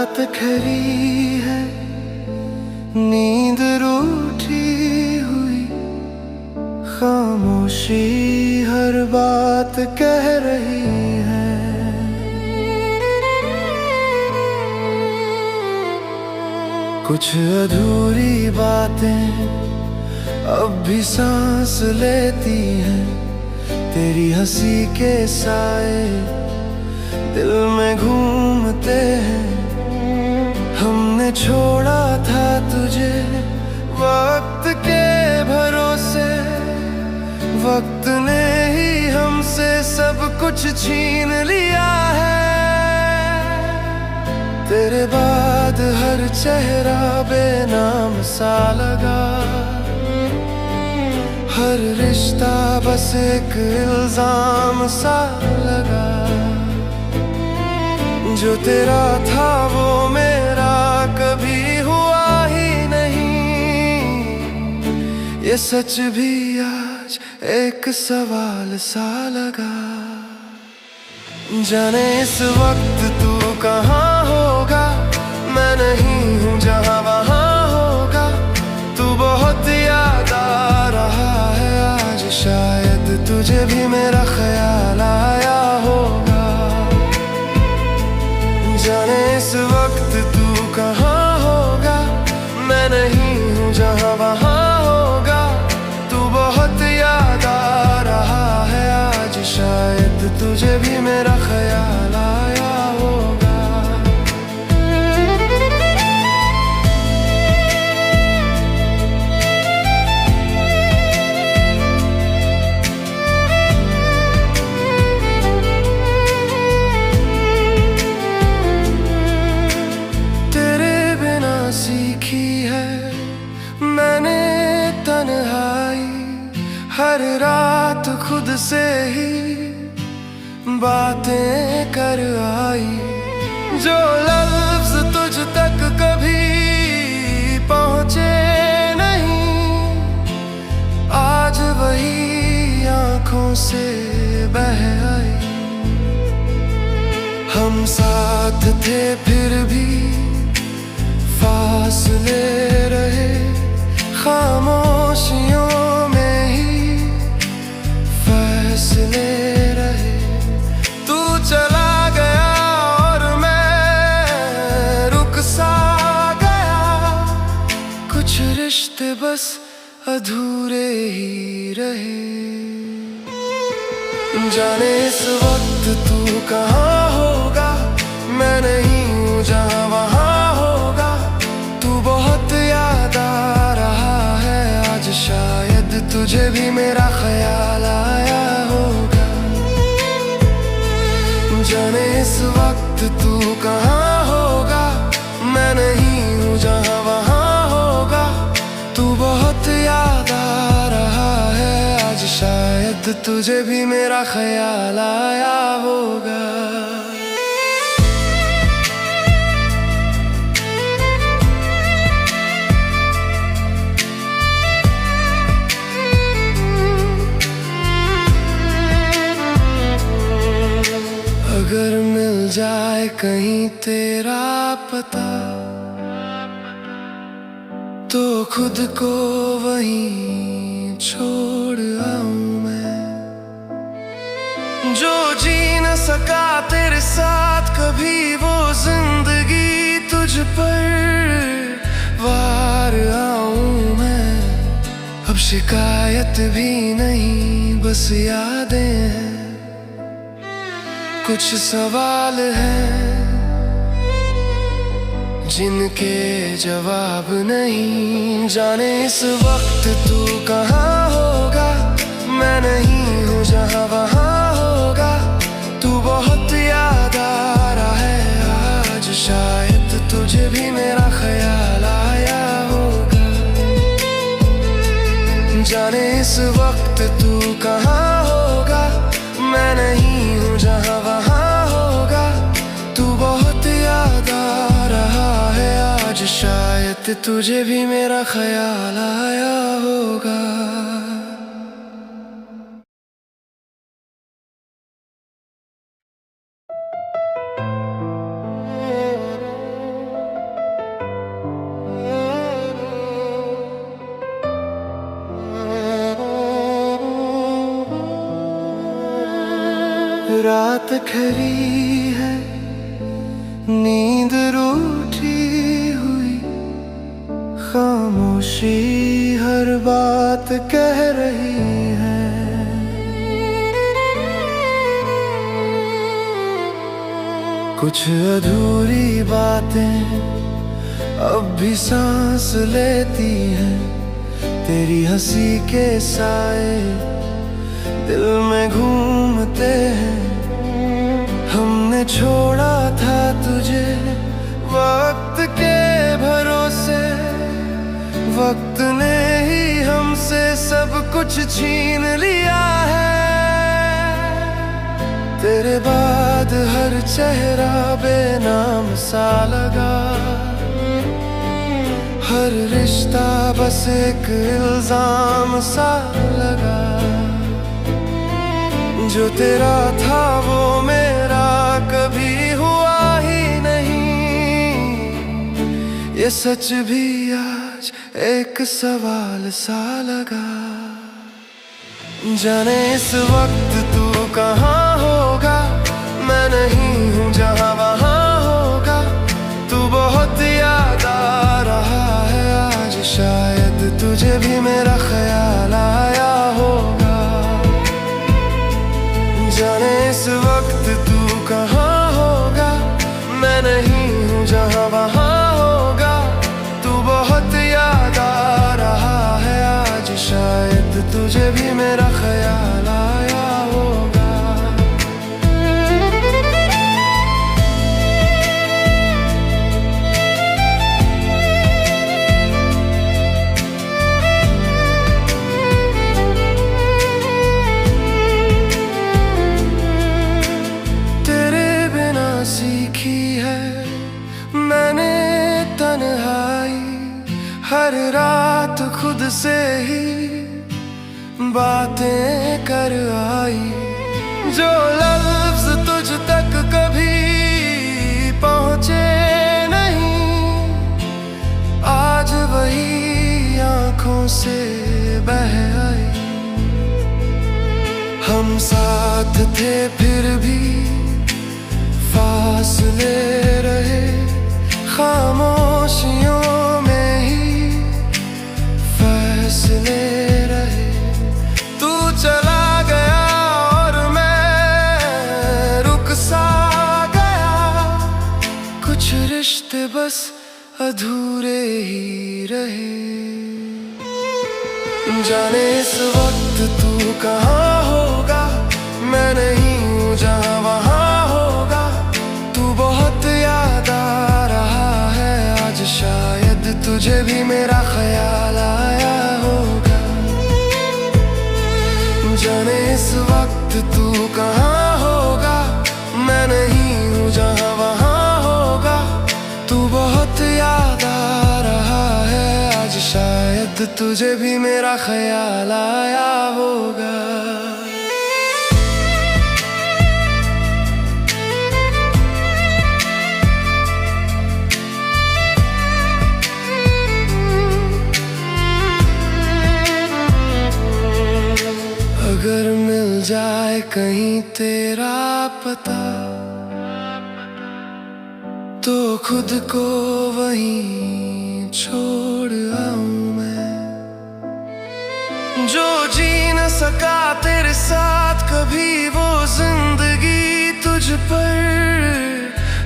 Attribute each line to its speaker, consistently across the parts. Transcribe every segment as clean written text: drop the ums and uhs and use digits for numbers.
Speaker 1: रात खरी है, नींद रूठी हुई, खामोशी हर बात कह रही है। कुछ अधूरी बातें अब भी सांस लेती हैं, तेरी हंसी के साए दिल में घूमते हैं। हमने छोड़ा था तुझे वक्त के भरोसे, वक्त ने ही हमसे सब कुछ छीन लिया है। तेरे बाद हर चेहरा बेनाम सा लगा, हर रिश्ता बस एक इल्जाम सा लगा। जो तेरा था वो मेरा कभी हुआ ही नहीं, ये सच भी आज एक सवाल सा लगा। जाने इस वक्त तू कहाँ होगा, मैं नहीं हूँ जहाँ वहाँ होगा। तू बहुत याद आ रहा है आज, शायद तुझे भी मेरा ख्याल आया होगा। जाने इस वक्त तू कहाँ होगा, मैं नहीं हूँ जहाँ वहाँ होगा। तू बहुत याद आ रहा है आज, शायद तुझे भी मेरा ख्याल आया होगा। सीखी है मैंने तन्हाई, हर रात खुद से ही बातें कर आई। जो लफ्ज तुझ तक कभी पहुँचे नहीं, आज वही आँखों से बह आई। हम साथ थे फिर भी फासले रहे, खामोशियों में ही फैसले रहे। तू चला गया और मैं रुक सा गया, कुछ रिश्ते बस अधूरे ही रहे। जाने इस वक्त तू कहाँ होगा, मैं नहीं हूँ जहाँ वहाँ होगा। तू बहुत याद आ रहा है आज, शायद तुझे भी मेरा ख्याल आया होगा। जाने इस वक्त तू कहाँ होगा, मैं नहीं हूँ जहाँ वहाँ होगा। तू बहुत याद आ रहा है आज, शायद तुझे भी मेरा ख्याल आया होगा। अगर मिल जाए कहीं तेरा पता, तो खुद को वहीं छोड़ आऊं मैं। जो जी न सका तेरे साथ कभी, वो जिंदगी तुझ पर वार आऊं मैं। अब शिकायत भी नहीं, बस यादें हैं। कुछ सवाल हैं जिनके जवाब नहीं। जाने इस वक्त तू कहाँ होगा, मैं नहीं हूँ जहाँ वहाँ होगा। तू बहुत याद आ रहा है आज, शायद तुझे भी मेरा ख्याल आया होगा। जाने इस वक्त तू कहाँ होगा, मैं नहीं हूँ जहाँ वहाँ होगा। तू बहुत याद आ रहा है आज, शायद तुझे भी मेरा ख्याल आया होगा। रात खरी है, नींद रूठी हुई, खामोशी हर बात कह रही है। कुछ अधूरी बातें अब भी सांस लेती हैं, तेरी हंसी के साए दिल में घूमते हैं। हमने छोड़ा था तुझे वक्त के भरोसे, वक्त ने ही हमसे सब कुछ छीन लिया है। तेरे बाद हर चेहरा बेनाम सा लगा, हर रिश्ता बस एक इल्जाम सा लगा। जो तेरा था वो मेरा कभी हुआ ही नहीं, ये सच भी आज एक सवाल सा लगा। जाने इस वक्त तू कहाँ होगा, मैं नहीं हूँ जहाँ वहाँ होगा। तू बहुत याद आ रहा है आज, शायद तुझे भी मेरा ख्याल आया होगा। जाने इस वक्त तू कहाँ होगा, मैं नहीं हूँ जहाँ वहाँ होगा। तू बहुत याद आ रहा है आज, शायद तुझे भी मेरा ख्याल आया होगा। सीखी है मैंने तन्हाई, हर रात खुद से ही बातें कर आई। जो लफ्ज तुझ तक कभी पहुँचे नहीं, आज वही आँखों से बह आई। हम साथ थे फिर भी फासले रहे, खामोशियों में ही फैसले रहे। तू चला गया और मैं रुक सा गया, कुछ रिश्ते बस अधूरे ही रहे। जाने इस वक्त तू कहाँ होगा, मैं नहीं हूँ जहाँ वहाँ होगा। तू बहुत याद आ रहा है आज, शायद तुझे भी मेरा ख्याल आया होगा। जाने इस वक्त तू कहाँ होगा, मैं नहीं हूँ जहाँ वहाँ होगा। तू बहुत याद आ रहा है आज, शायद तुझे भी मेरा ख्याल आया होगा। अगर मिल जाए कहीं तेरा पता, तो खुद को वहीं छोड़ आऊं मैं। जो जी न सका तेरे साथ कभी, वो जिंदगी तुझ पर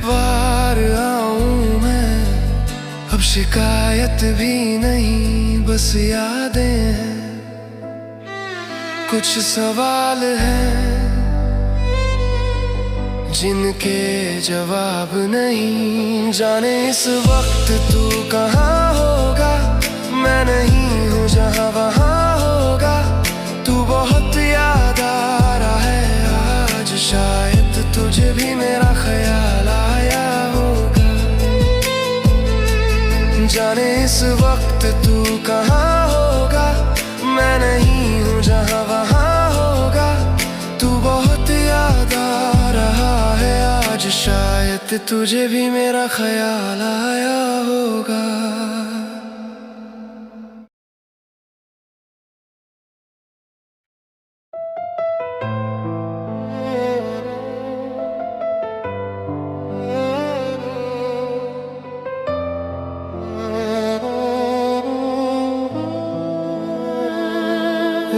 Speaker 1: वार आऊं मैं। अब शिकायत भी नहीं, बस यादें हैं। कुछ सवाल हैं जिनके जवाब नहीं। जाने इस वक्त तू कहाँ होगा, मैं नहीं हूँ जहाँ वहाँ होगा। तू बहुत याद आ रहा है आज, शायद तुझे भी मेरा ख्याल आया होगा। जाने इस वक्त तू कहाँ होगा, मैं नहीं हूँ जहाँ वहाँ होगा। तू बहुत याद आ रहा है आज, शायद तुझे भी मेरा ख्याल आया होगा।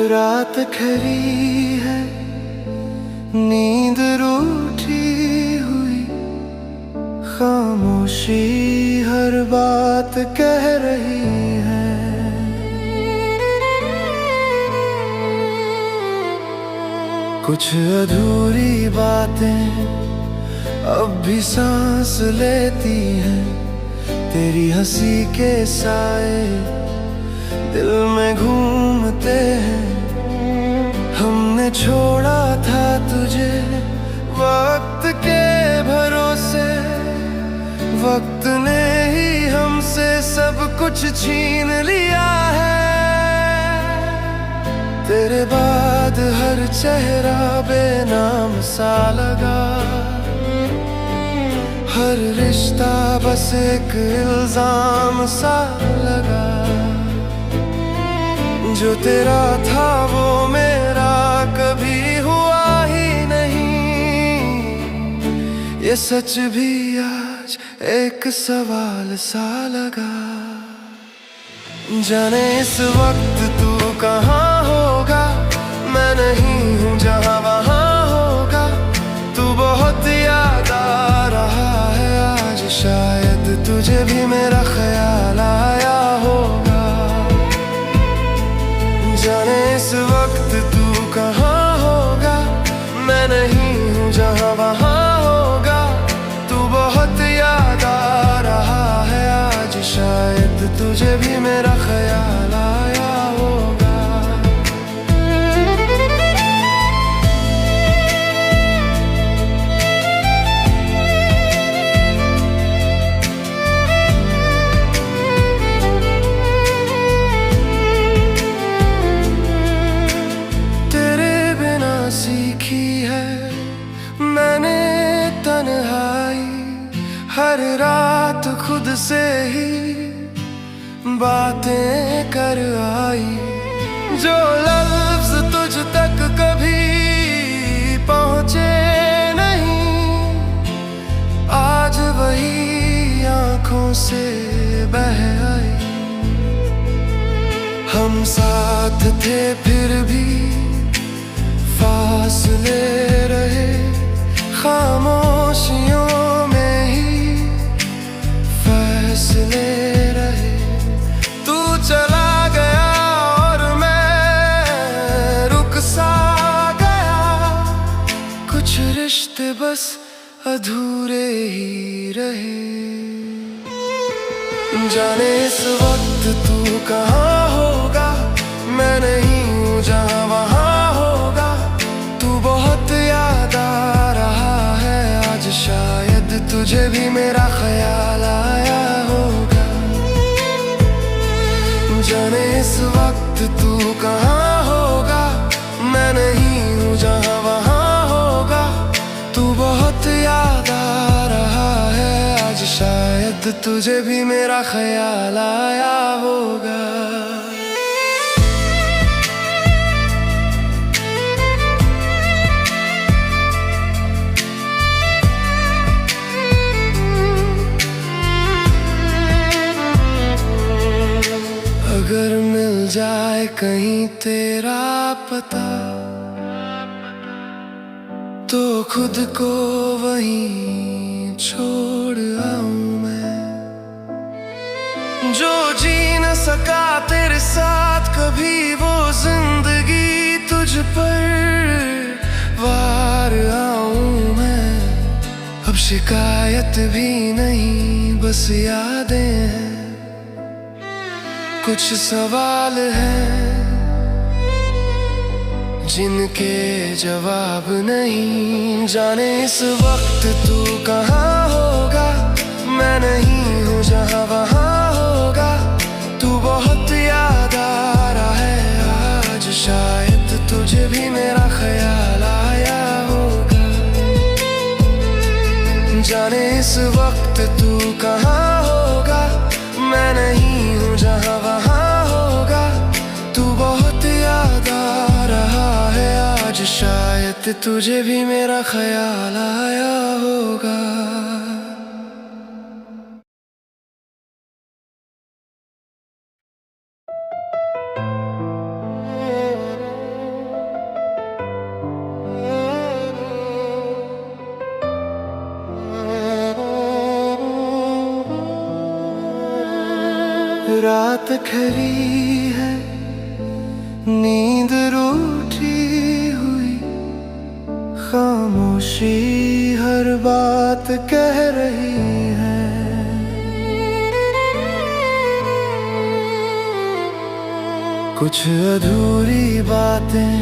Speaker 1: रात खरी है, नींद रूठी हुई, खामोशी हर बात कह रही है। कुछ अधूरी बातें अब भी सांस लेती हैं, तेरी हंसी के साए दिल में घूमते हैं। हमने छोड़ा था तुझे वक्त के भरोसे, वक्त ने ही हमसे सब कुछ छीन लिया है। तेरे बाद हर चेहरा बेनाम सा लगा, हर रिश्ता बस एक इल्जाम सा लगा। जो तेरा था वो मेरा कभी हुआ ही नहीं, ये सच भी आज एक सवाल सा लगा। जाने इस वक्त तू कहाँ होगा, मैं नहीं हूँ जहाँ वहाँ होगा। तू बहुत याद आ रहा है आज, शायद तुझे भी मेरा ख्याल आया होगा। जाने इस वक्त तू कहाँ होगा, मैं नहीं हूँ जहाँ वहाँ होगा। तू बहुत याद आ रहा है आज, शायद तुझे भी मेरा ख्याल आया होगा। सीखी है मैंने तन्हाई, हर रात खुद से ही बातें कर आई। जो लफ्ज तुझ तक कभी पहुँचे नहीं, आज वही आँखों से बह आई। हम साथ थे फिर भी फासले रहे, खामोशियों में ही फैसले रहे। तू चला गया और मैं रुक सा गया, कुछ रिश्ते बस अधूरे ही रहे। जाने इस वक्त तू कहाँ होगा, मैं नहीं हूँ जहाँ वहाँ होगा। बहुत याद आ रहा है आज, शायद तुझे भी मेरा ख्याल आया होगा। जाने इस वक्त तू कहाँ होगा, मैं नहीं हूँ जहाँ वहाँ होगा। तू बहुत याद आ रहा है आज, शायद तुझे भी मेरा ख्याल आया होगा। अगर मिल जाए कहीं तेरा पता, तो खुद को वहीं छोड़ आऊं मैं। जो जी न सका तेरे साथ कभी, वो जिंदगी तुझ पर वार आऊं मैं। अब शिकायत भी नहीं, बस यादें हैं। कुछ सवाल हैं जिनके जवाब नहीं। जाने इस वक्त तू कहाँ होगा, मैं नहीं हूँ जहाँ वहाँ होगा। तू बहुत याद आ रहा है आज, शायद तुझे भी मेरा ख्याल आया होगा। जाने इस वक्त तू कहाँ होगा, मैं नहीं हूँ जहाँ वहाँ होगा। तू बहुत याद आ रहा है आज, शायद तुझे भी मेरा ख्याल आया होगा। रात खरी है, नींद रूठी हुई, खामोशी हर बात कह रही है। कुछ अधूरी बातें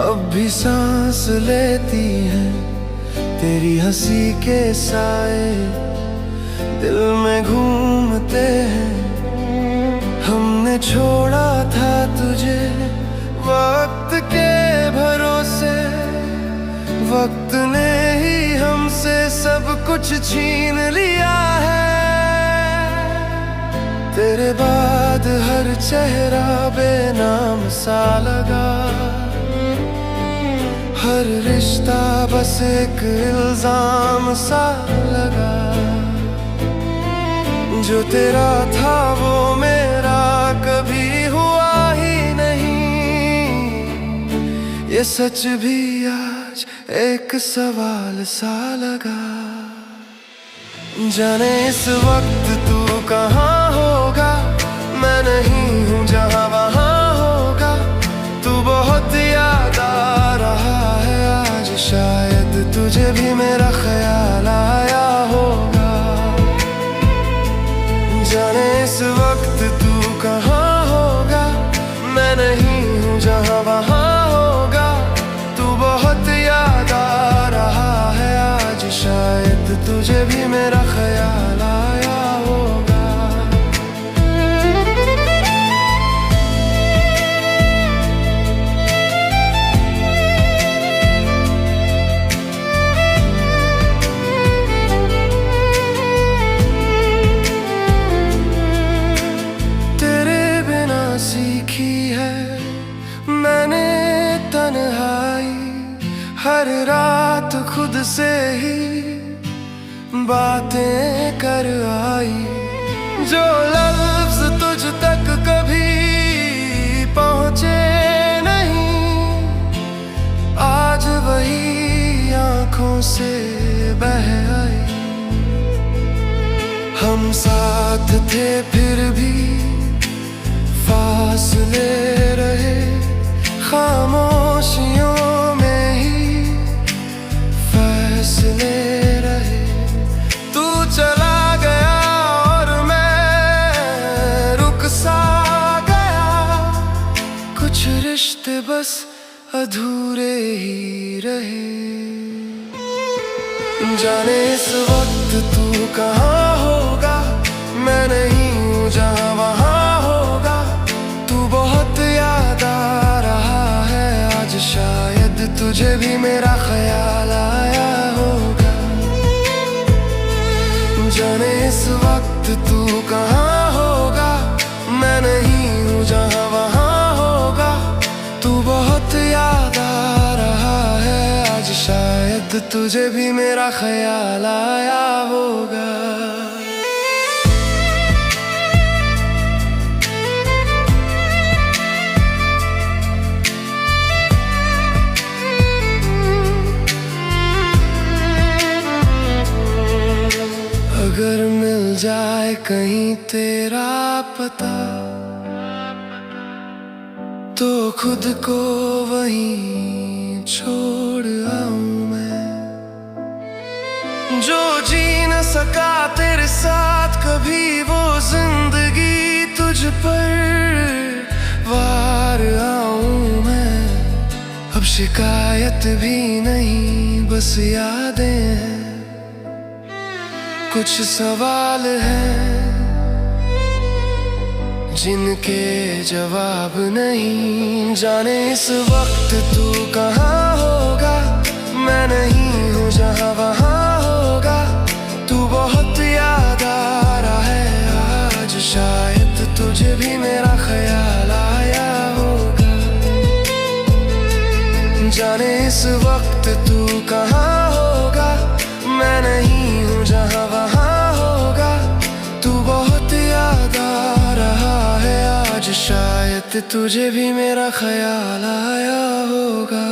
Speaker 1: अब भी सांस लेती हैं, तेरी हंसी के साए दिल में घूमते हैं। हमने छोड़ा था तुझे वक्त के भरोसे, वक्त ने ही हमसे सब कुछ छीन लिया है। तेरे बाद हर चेहरा बेनाम सा लगा, हर रिश्ता बस एक इल्जाम सा लगा। जो तेरा था वो मेरा कभी हुआ ही नहीं, ये सच भी आज एक सवाल सा लगा। जाने इस वक्त तू कहाँ होगा, मैं नहीं हूँ जहाँ वहाँ होगा। तू बहुत याद आ रहा है आज, शायद तुझे भी मेरा ख्याल आया होगा। जाने इस वक्त तू कहाँ होगा, मैं नहीं हूँ जहाँ वहाँ होगा। तू बहुत याद आ रहा है आज, शायद तुझे भी मेरा ख्याल आया होगा। सीखी है मैंने तन्हाई, हर रात खुद से ही बातें कर आई। जो लफ्ज तुझ तक कभी पहुँचे नहीं, आज वही आँखों से बह आई। हम साथ थे फिर भी फासले रहे, खामोशियों में ही फैसले रहे। तू चला गया और मैं रुक सा गया, कुछ रिश्ते बस अधूरे ही रहे। जाने इस वक्त तू कहाँ होगा, मैं नहीं हूँ जहाँ वहाँ होगा। तू बहुत याद आ रहा है आज, शायद तुझे भी मेरा ख्याल आया होगा। जाने इस वक्त तू कहाँ होगा, मैं नहीं हूँ जहाँ वहाँ होगा। तू बहुत याद आ रहा है आज, शायद तुझे भी मेरा ख्याल आया होगा। अगर मिल जाए कहीं तेरा पता, तो खुद को वहीं छोड़ आऊं मैं। जो जी न सका तेरे साथ कभी, वो जिंदगी तुझ पर वार आऊं मैं। अब शिकायत भी नहीं, बस यादें हैं। कुछ सवाल हैं जिनके जवाब नहीं। जाने इस वक्त तू कहाँ होगा, मैं नहीं हूँ जहाँ वहाँ होगा। तू बहुत याद आ रहा है आज, शायद तुझे भी मेरा ख्याल आया होगा। जाने इस वक्त तू कहाँ होगा, मैं नहीं हूँ जहाँ वहाँ होगा। तू बहुत याद आ रहा है आज, शायद तुझे भी मेरा ख्याल आया होगा।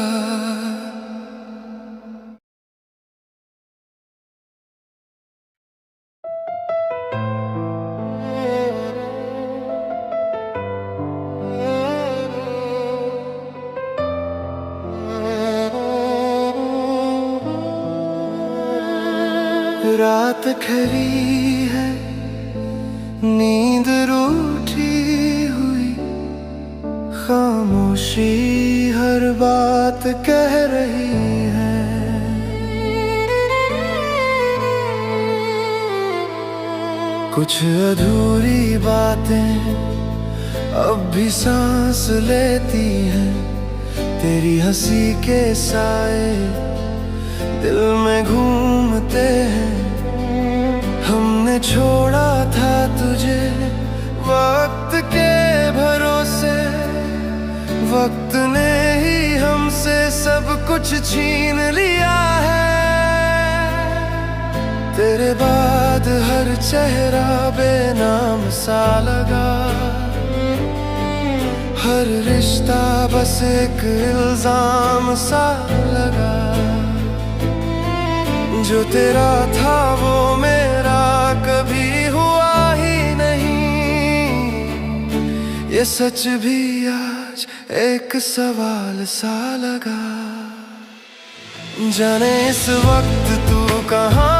Speaker 1: रात खरी है, नींद रूठी हुई, खामोशी हर बात कह रही है। कुछ अधूरी बातें अब भी सांस लेती हैं, तेरी हंसी के साए दिल में घूमते हैं। हमने छोड़ा था तुझे वक्त के भरोसे, वक्त ने ही हमसे सब कुछ छीन लिया है। तेरे बाद हर चेहरा बेनाम सा लगा, हर रिश्ता बस एक इल्जाम सा लगा। जो तेरा था वो मेरा कभी हुआ ही नहीं, ये सच भी आज एक सवाल सा लगा। जाने इस वक्त तू कहाँ